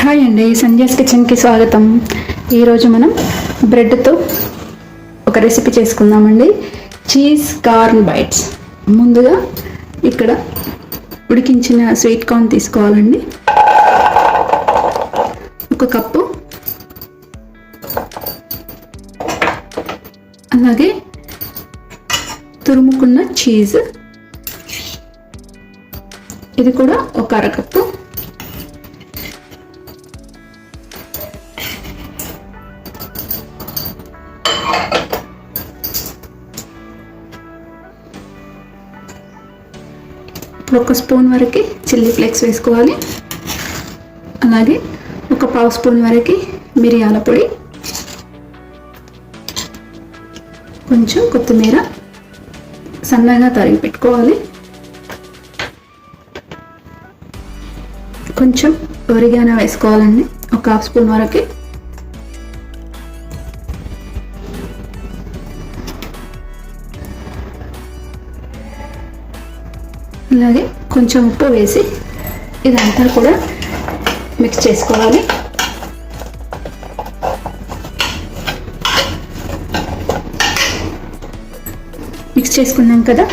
Hi అండి, సంజయ్స్ కిచెన్కి స్వాగతం. ఈరోజు మనం బ్రెడ్తో ఒక రెసిపీ చేసుకుందామండి. Cheese corn bites. ముందుగా ఇక్కడ ఉడికించిన స్వీట్ కార్న్ తీసుకోవాలండి. ఒక కప్పు. అలాగే తురుముకున్న చీజ్, ఇది కూడా ఒక అరకప్పు. ఒక స్పూన్ వరకు చిల్లీ ఫ్లేక్స్ వేసుకోవాలి. అలాగే ఒక పావు స్పూన్ వరకు మిరియాల పొడి, కొంచెం కొత్తిమీర సన్నగా తరిగి పెట్టుకోవాలి. కొంచెం ఒరిగానో వేసుకోవాలండి, ఒక హాఫ్ స్పూన్ వరకు. అలాగే కొంచెం ఉప్పు వేసి ఇదంతా కూడా మిక్స్ చేసుకోవాలి. మిక్స్ చేసుకున్నాం కదా,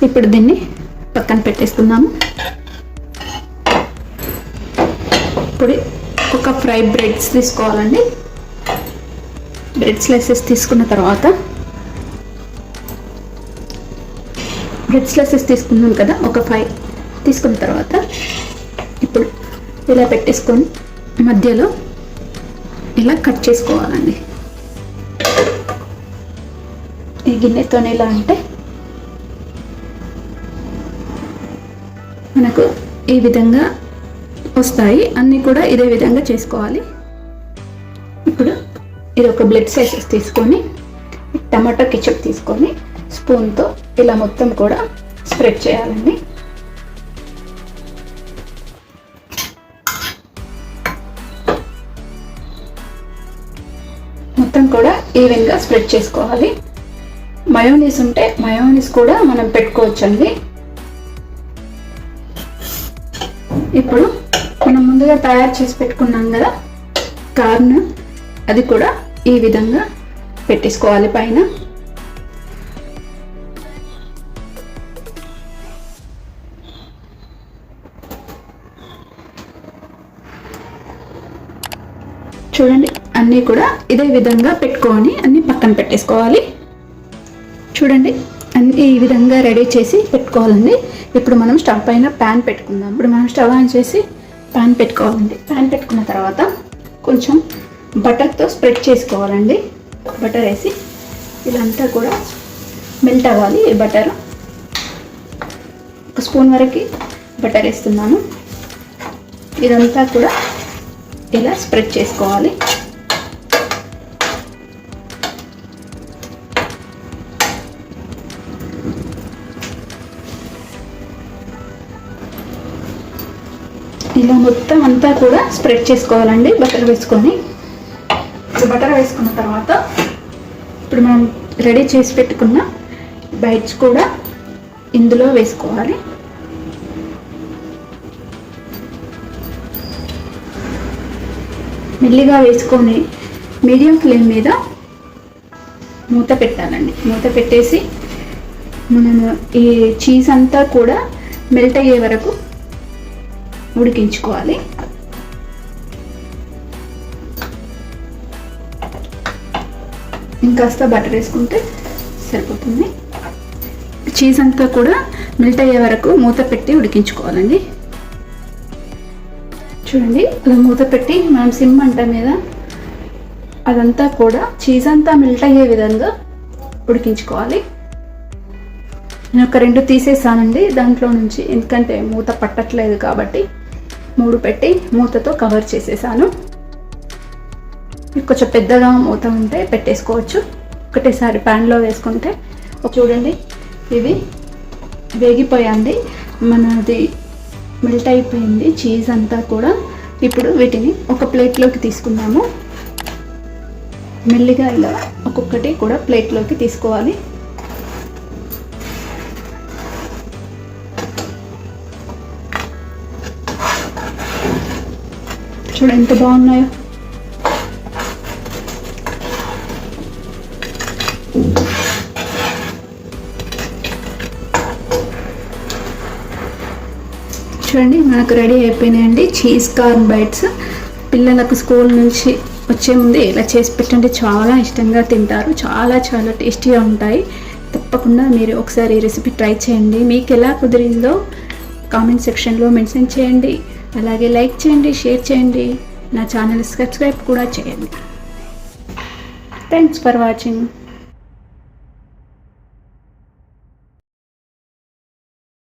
ఇప్పుడు దీన్ని పక్కన పెట్టేసుకుందాము. ఇప్పుడు ఒక ఫ్రై బ్రెడ్స్ తీసుకోవాలండి. బ్రెడ్ స్లైసెస్ తీసుకున్న తర్వాత బ్రెడ్ స్లైసెస్ తీసుకున్నాం కదా, ఒక 5 తీసుకున్న తర్వాత ఇప్పుడు ఇలా పెట్టేసుకొని మధ్యలో ఇలా కట్ చేసుకోవాలండి. ఈ గిన్నెతో ఇలా అంటే మనకు ఈ విధంగా వస్తాయి. అన్నీ కూడా ఇదే విధంగా చేసుకోవాలి. ఇప్పుడు ఇది ఒక బ్రెడ్ స్లైసెస్ తీసుకొని టమాటో కెచప్ తీసుకొని స్పూన్తో ఇలా మొత్తం కూడా స్ప్రెడ్ చేయాలండి. మొత్తం కూడా ఈవెన్గా స్ప్రెడ్ చేసుకోవాలి. మయోనీస్ ఉంటే మయోనీస్ కూడా మనం పెట్టుకోవచ్చండి. ఇప్పుడు మనం ముందుగా తయారు చేసి పెట్టుకున్నాం కదా కార్న్, అది కూడా ఈ విధంగా పెట్టేసుకోవాలి పైన. చూడండి, అన్నీ కూడా ఇదే విధంగా పెట్టుకొని అన్నీ పక్కన పెట్టేసుకోవాలి. చూడండి, అన్నీ ఈ విధంగా రెడీ చేసి పెట్టుకోవాలండి. ఇప్పుడు మనం స్టవ్ పైన ప్యాన్ పెట్టుకుందాం. ఇప్పుడు మనం స్టవ్ ఆన్ చేసి ప్యాన్ పెట్టుకోవాలండి. ప్యాన్ పెట్టుకున్న తర్వాత కొంచెం బటర్తో స్ప్రెడ్ చేసుకోవాలండి. బటర్ వేసి ఇదంతా కూడా మెల్ట్ అవ్వాలి. ఈ బటర్ ఒక స్పూన్ వరకు బటర్ వేస్తున్నాను. ఇదంతా కూడా ఇలా స్ప్రెడ్ చేసుకోవాలి. ఇలా మొత్తం అంతా కూడా స్ప్రెడ్ చేసుకోవాలండి బటర్ వేసుకొని. బటర్ వేసుకున్న తర్వాత ఇప్పుడు మనం రెడీ చేసి పెట్టుకున్న బైట్స్ కూడా ఇందులో వేసుకోవాలి. మెల్లిగా వేసుకొని మీడియం ఫ్లేమ్ మీద మూత పెట్టాలండి. మూత పెట్టేసి మనము ఈ చీజ్ అంతా కూడా మెల్ట్ అయ్యే వరకు ఉడికించుకోవాలి. ఇంకాస్త బటర్ వేసుకుంటే సరిపోతుంది. చీజ్ అంతా కూడా మెల్ట్ అయ్యే వరకు మూత పెట్టి ఉడికించుకోవాలండి. చూడండి, అలా మూత పెట్టి మనం సిమ్ మంట మీద అదంతా కూడా చీజ్ అంతా మెల్ట్ అయ్యే విధంగా ఉడికించుకోవాలి. నేను ఒక 2 తీసేసానండి దాంట్లో నుంచి, ఎందుకంటే మూత పట్టట్లేదు కాబట్టి 3 పెట్టి మూతతో కవర్ చేసేసాను. కొంచెం పెద్దగా మూత ఉంటే పెట్టేసుకోవచ్చు. ఒకటేసారి ప్యాన్లో వేసుకుంటే. చూడండి, ఇవి వేగిపోయాండి, మనది మెల్ట్ అయిపోయింది చీజ్ అంతా కూడా. ఇప్పుడు వీటిని ఒక ప్లేట్లోకి తీసుకుందాము. మెల్లిగా ఇలా ఒక్కొక్కటి కూడా ప్లేట్లోకి తీసుకోవాలి. చూడండి ఎంత బాగున్నాయో. చూడండి మనకు రెడీ అయిపోయినాయండి చీజ్ కార్న్ బైట్స్. పిల్లలకు స్కూల్ నుంచి వచ్చే ముందు ఇలా చేసి పెట్టండి, చాలా ఇష్టంగా తింటారు. చాలా చాలా టేస్టీగా ఉంటాయి. తప్పకుండా మీరు ఒకసారి ఈ రెసిపీ ట్రై చేయండి. మీకు ఎలా కుదిరిందో కామెంట్ సెక్షన్లో మెన్షన్ చేయండి. అలాగే లైక్ చేయండి, షేర్ చేయండి, నా ఛానల్ సబ్స్క్రైబ్ కూడా చేయండి. Thanks for watching.